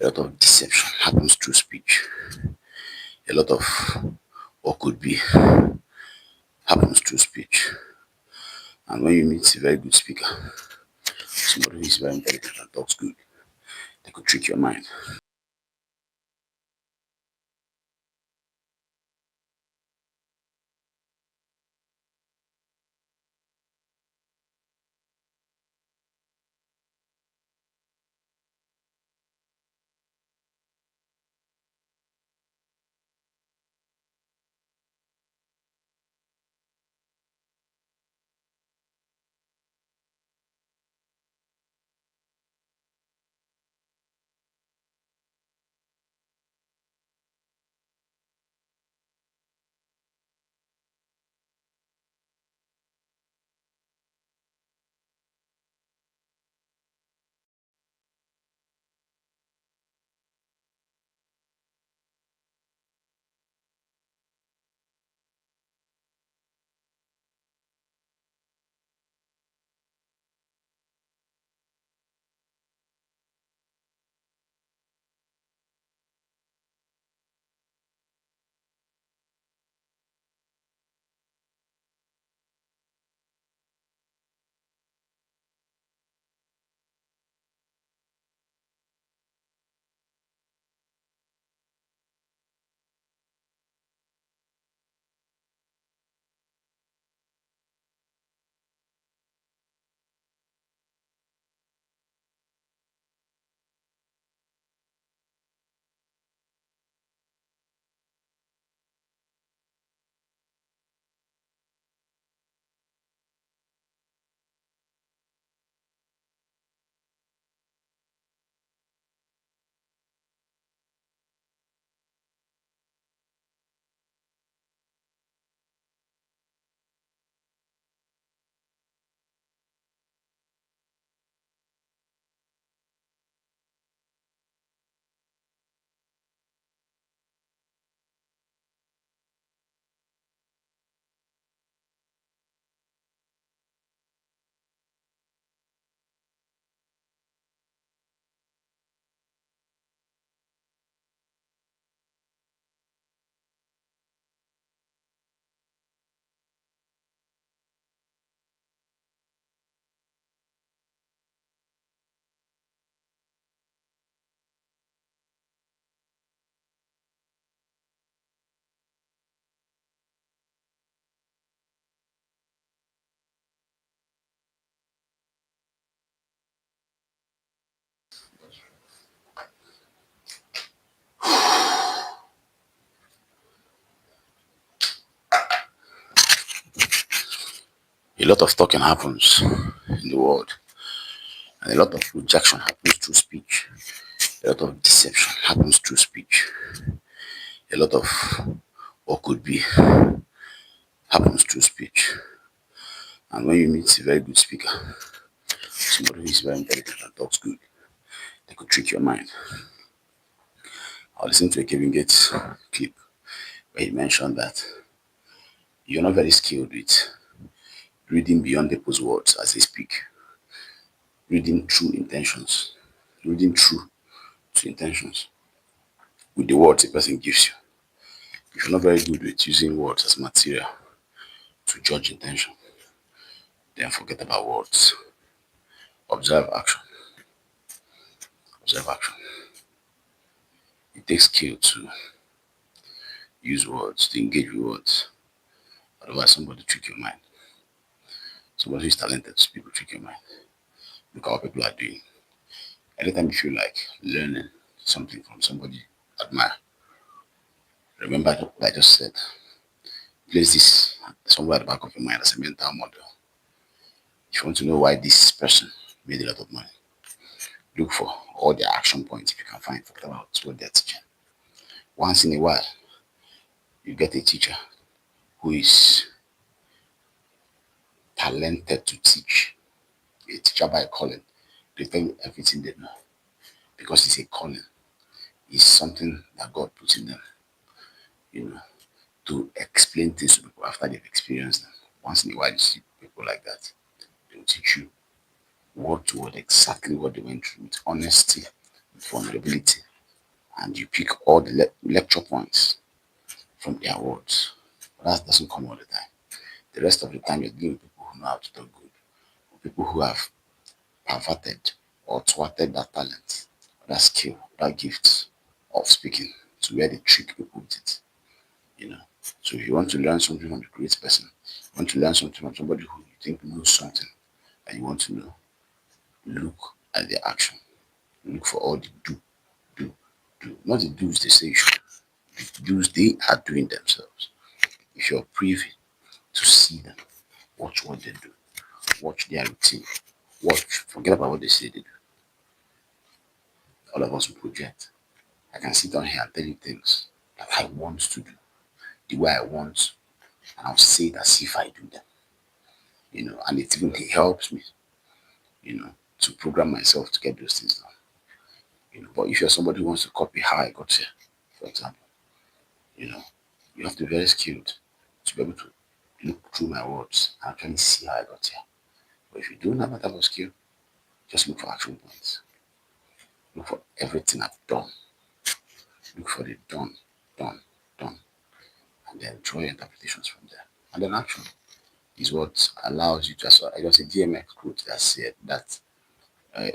A lot of deception happens through speech. A lot of what could be happens through speech. And when you meet a very good speaker, somebody who is very intelligent and talks good, they could trick your mind. A lot of talking happens in the world, and a lot of rejection happens through speech. A lot of deception happens through speech. A lot of what could be happens through speech. And when you meet a very good speaker, somebody who is very intelligent and talks good, they could trick your mind. I listened to a Kevin Gates clip where he mentioned that you're not very skilled with reading beyond people's words as they speak, reading true intentions, reading true to intentions with the words a person gives you. If you're not very good with using words as material to judge intention, then forget about words. Observe action. Observe action. It takes skill to use words, to engage with words. Otherwise, somebody trick your mind. Somebody who's talented to speak will trick your mind. Look at what people are doing. Anytime you feel like learning something from somebody you admire, remember what I just said. Place this somewhere at the back of your mind as a mental model. If you want to know why this person made a lot of money, look for all their action points if you can find. Forget about what they're teaching. Once in a while, you get a teacher who is talented to teach, a teacher by calling. They tell you everything they know because it's a calling. It's something that God puts in them, you know, to explain things to people after they've experienced them. Once in a while, you see people like that. They will teach you word to word exactly what they went through with honesty, with vulnerability. and you pick all the lecture points from their words. But that doesn't come all the time. The rest of the time, you're dealing with people who know how to talk good, people who have perverted or thwarted that talent, that skill, that gift of speaking to where they trick people with it. You know. So if you want to learn something from a great person, you want to learn something from somebody who you think knows something and you want to know, look at their action. Look for all the do, do. Not the do's they say you should. The do's they are doing themselves. If you're privy to see them, watch what they do. Watch their routine. Watch. Forget about what they say they do. All of us will project. I can sit down here and tell you things that I want to do the way I want, and I'll say it as if I do them. And it even helps me, to program myself to get those things done. But if you're somebody who wants to copy how I got here, for example, you know, you have to be very skilled to be able to look through my words and actually see how I got here. But if you don't have that type of skill, just look for action points. Look for everything I've done. Look for the done, done, done, and then draw your interpretations from there. And then action is what allows you to. It was a DMX quote that said that uh,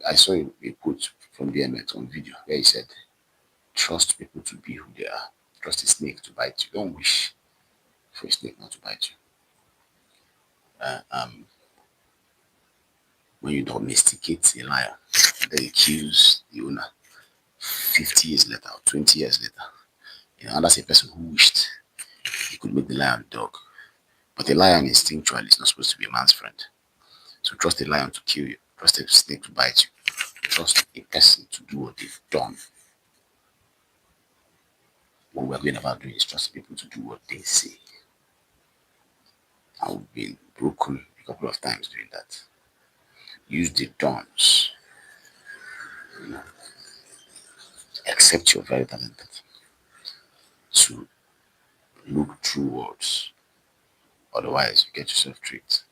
I saw a quote from DMX on video where he said, "Trust people to be who they are. Trust a snake to bite you. Don't wish for a snake not to bite you." When you domesticate a lion, then you kills the owner 50 years later or 20 years later, and that's a person who wished he could make the lion dog. But a lion instinctually is not supposed to be a man's friend. So trust a lion to kill you. Trust a snake to bite you. Trust a person to do what they've done. What we're going about doing is trusting people to do what they say. And we've been broken a couple of times doing that. Use the dons. Accept you're very talented. To look through words. Otherwise, you get yourself tricked.